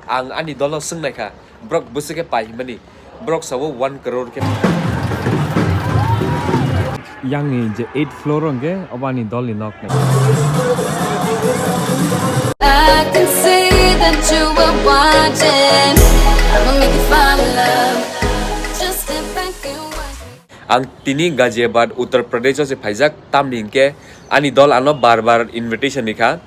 ang ani dollar sung nai kha brok busu ke pai mani brok sawo 1 crore ke yang ni je 8 floor onge obani dol ni nok nai I can see that you were watching. I'ma make you fall in love. Just step back and watch me. ang tini Ghaziabad Uttar Pradesh se phaijak tamni ke ani dol ano bar invitation ni kha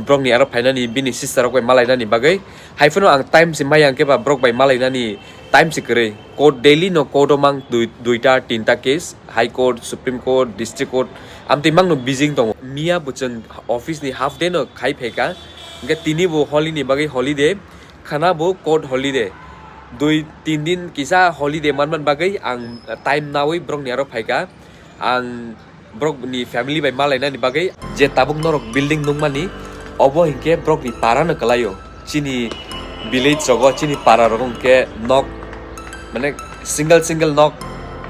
brok ni aro phaina ni bini sister ko malaina ni bagai haifono ang time si mayang ke ba brok bai malaina ni time si kre court Delhi no court mang duita tinta case high court supreme court district court amti mang no bijing tong mia buchen office ni half day no khai pheka ge tini bo holi ni bagai holiday khana bo court holiday 2-3 दिन किसा holiday man bagai ang time nawi brok ni aro phaika ang brok ni family bai malaina ni bagai je tabuk norok building nungmani obo hinke brok ni para na kalayo chini village jogo chini para rong ke nok mane single nok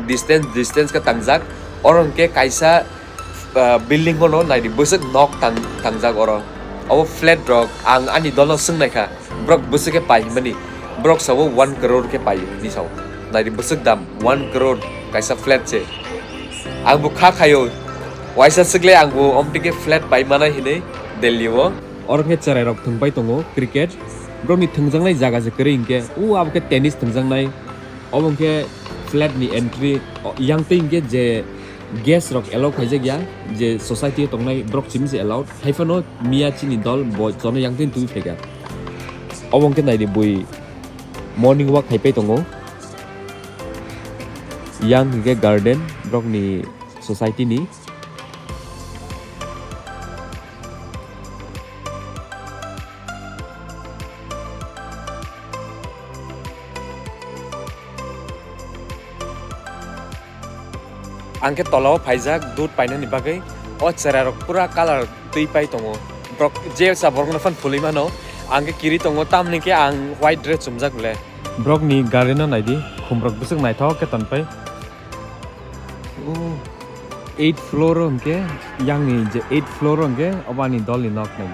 distance ka tangjak orong ke kaisa building hono nai di busuk nok tangjak oro obo flat rock ang ani dolo sung nai kha brok busuk ke pai mani brok sawo 1 crore ke pai ni saw nai di busuk dam 1 crore kaisa flat che ang bu kha khayo waisa sikle ang bu omtike flat pai mana hine Delhi wo orong he charai rok thungbai tongo cricket bro ni thungjangnai jaga je kre inke u abke tennis thungjangnai obong ke flat ni entry yang te inke je guest rok allow khaije gya je society tongnai brok chim je allowed haifano mia chini dol boy chono yang tin tu phega obong ke nai di bui morning walk haipai tongo yang ke garden brok ni society ni angke tolao phaijak dud paina ni bagai o chera rok pura color tui pai tongo brok je sa borgna fan fulima no angke kiri tongo tamni ke ang white dress chumjak le brok ni garden nai di khumrok busuk nai thok ke ton pai o 8 floor onke yang ni je 8 floor onke obani dol ni nok nai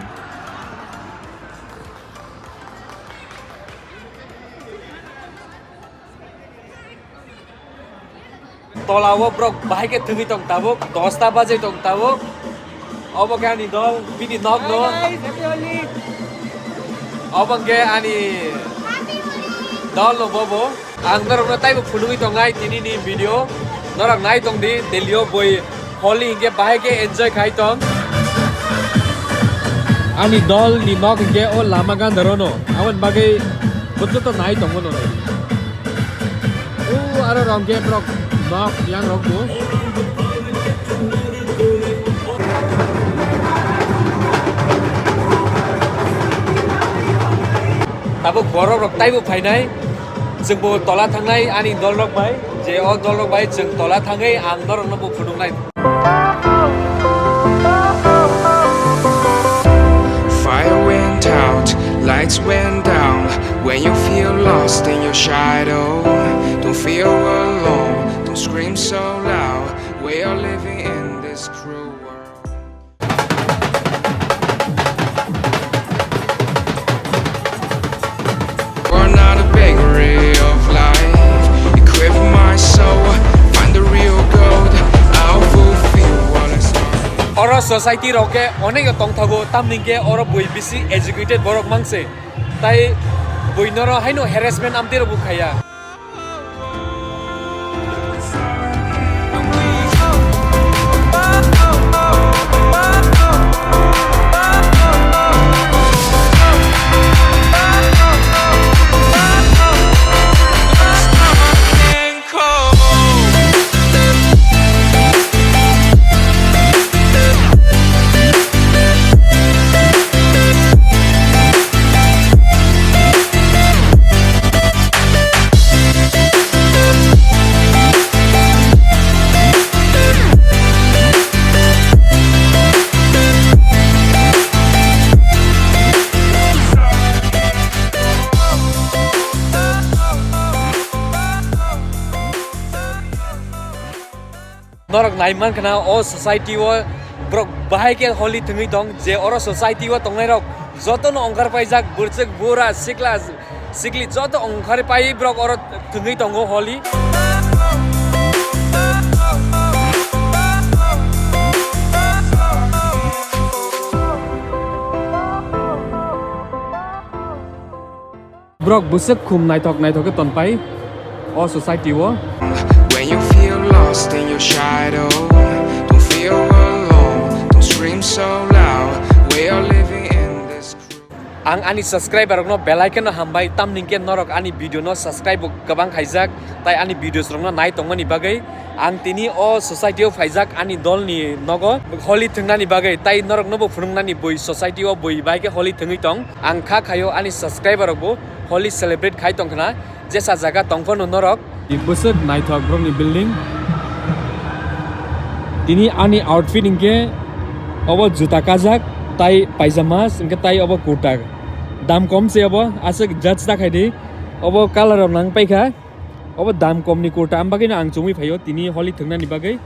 tolawo brok bahai ke thungi tong tabok 10 baje tong tabok obong ke ani dol bini nok no obong ke ani dol no bobo ang norok na tayo phunungi tong ngai tini ni video norok nai tong di Delhi boy Holi ke bahai ke enjoy khai tong ani dol ni nok ke o lama gan darono awan bagai betul to nai tong no aro rong ke brok nok yang rong bu tabuk borok rok tai bu phainai jeng bu tola thangnai ani dol rok bai je o dol rok bai jeng tola thangai ang norok no bu phunungnai Fire went out, lights went down. When you feel lost in your shadow, don't feel alone, don't scream so loud. We are living in this cruel world. We're not a bakery of life. Equip my soul, find the real gold. I'll fulfill what I started. Oro society roke onek tong thago tamningke oro boi bisi educated borok mangse tai boi noro haino harassment amte ro bukhaya norok naiman kana o society wo brok bahai ke holi thungi dong je oro society wo tongnai rok jotono ongkar paijak burchek bura sikla sikli joto ongkar pai brok oro thungui tongo Holi brok busek khum naitok ke tonpai o society wo When you feel lost in your shadow, don't feel alone, don't scream so loud. We are living in this crew. ang ani subscriber no bell icon no hambai tam ningke norok ani video no subscribe kabang khaijak tai ani videos rong no nai tongmani bagai ang tini o society of khaijak ani dol ni nogo Holi thungnani bagai tai norok no bo phunungnani boi society o boi bai ke Holi thungui tong ang kha khayo ani subscriber bo Holi celebrate khai tong khana jesa jaga tongphon no norok ibusuk naithok brong ni building tini ani outfit ingke obo juta kajak tai pajamas ingke tai obo kurta dam kom se obo asuk judge ta khaidi obo color of nang paikha obo dam kom ni kurta ambagina ang chungui phayo tini Holi thungna ni bagai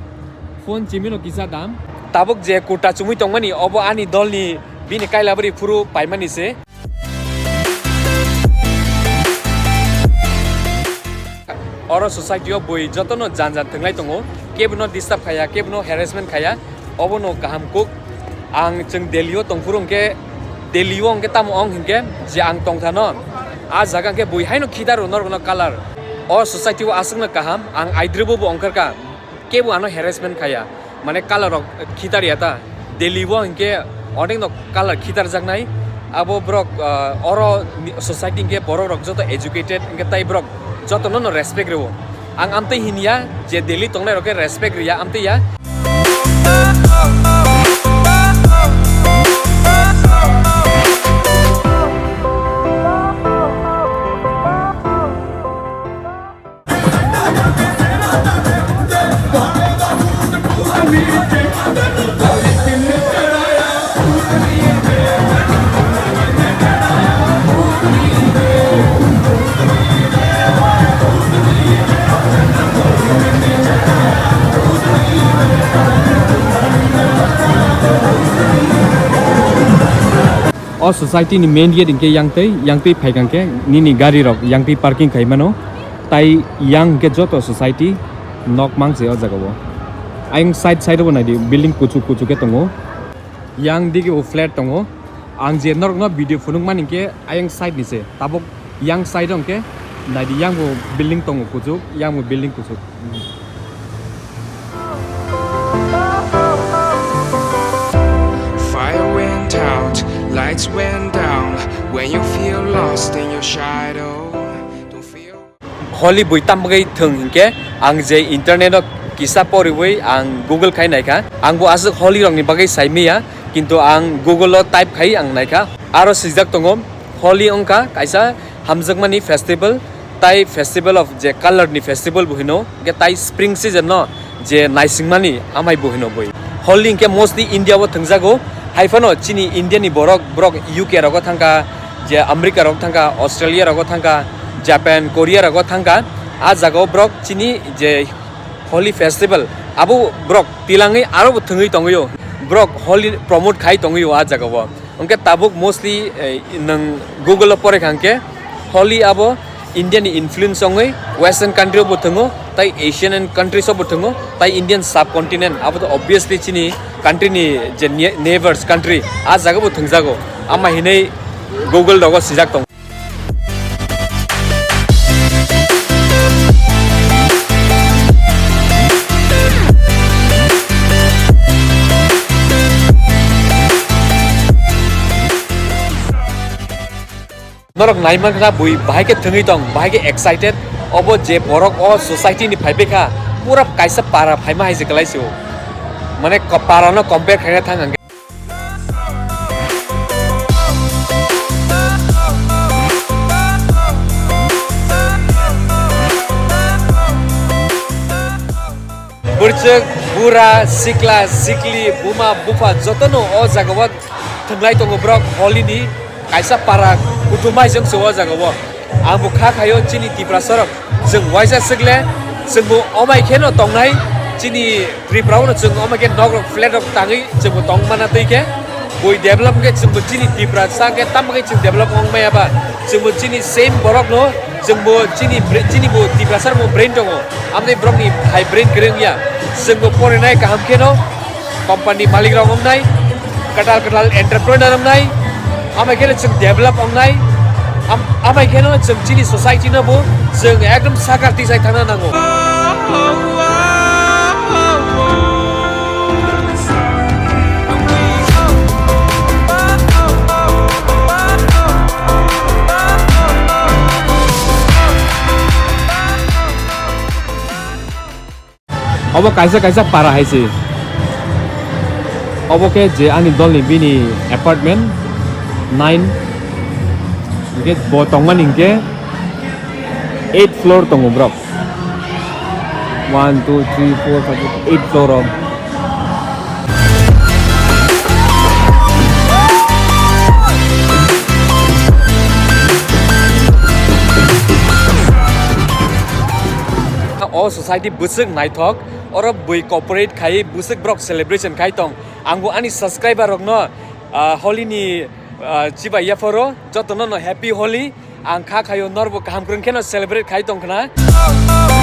phone chimino kisa dam tabuk je kurta chungui tongmani obo ani dolni bini kailabari phuru paimani se oro society o boi jotono janjan thunglai tongo kebno disturb khaya kebno harassment khaya obono kaham kuk ang chung Delhi o tongpurung ke Delhi o angke tam ong hingke je ang tongthano a jaga ke boi haino khidaro norgono color o society o asungna kaham ang aidrubo bo ongkar ka kebu ano harassment khaya mane color ok khidari ata Delhi o hingke onek no color khidar jagnai abo brok oro society ke borok rok joto educated hingke tai brok joto no respect rewo ang amte hinia je Delhi tongnai roke respect riya amte ya o society ni main gate ingke yangtei phaigang ke nini gari rok yangtei parking khai mano tai yang ke joto society nok mangse o jaga bo aing side bo nadi building kuchu ke tongo yang digi o flat tongo ang je norok no video phunung man ingke aing side ni se tabok yang side ongke nadi yang bo building tongo kuchu yang bo building kuchu Fire went out, lights went down. When you feel lost in your shadow, don't feel. Holi buitam bagai thung hingke ang je internet o kisa pori wei ang Google khai naikha ang bo asuk Holi rong ni bagai saimia kintu ang Google o type khai ang naikha aro sijak tongo Holi ongka kaisa hamjakmani festival tai festival of je color ni festival buhino ge tai spring season no je naisingmani amai buhino boi Holi ingke mostly India o thungjago haifano chini Indian ni brok UK rogo thangka je America rok thangka Australia rogo thangka Japan Korea rogo thangka a jago brok chini je Holi festival abu brok tilangai aro thungui tongoyo brok Holi promote khai tongoyo a jago bo onke tabuk mostly nang Google pore khangke Holi abo Indian influence ongoi western country bo thungo tai Asian countries bo thungo tai Indian subcontinent abo obviously chini country ni je neighbors country a jaga bo thungjago ama hinei Google dogo sijak tong norok naiman kha bui bahai ke thungui tong bahai ke excited obo je borok o society ni phaibe kha pura kaisa para phaima haise kalaisio mane para no compare khaya thang burchak bura sikla sikli buma bufa jotono o jagawat thunglai tongo brok Holi ni kaisa para kutumai jeng sowa jagawo amu kha khayo chini Tiprasa rok jeng waisa sigle jengbo omai kheno tongnai chini Tripura no jeng omai ke nog flat rok tangi jengbo tongmana teike boy develop ke chung bu chini Tiprasa ke tam ke chung develop ong mai aba chung bu chini same borok no chung bu chini bu Tiprasa mo brain tongo amne brok ni high brain kereng ya chung bu pore nai ka ham ke no company malik rong ong nai kadal entrepreneur ong nai amai ke chung develop ong nai amai ke no chung chini society na bu chung ekdom sakar ti sai thana nango Obo kaisa para hai si. Obo ke je ani dol ni bini apartment 9 ke botongan ingke 8 floor tongo bro. 1 2 3 4 5 8 floor om. all society busuk naitok oro bui corporate khai busuk brok celebration khai tong anggo ani subscriber rok no Holi ni chiba ya foro jotono no happy Holi ang kha khayo norbo kaham krung keno celebrate khai tong khana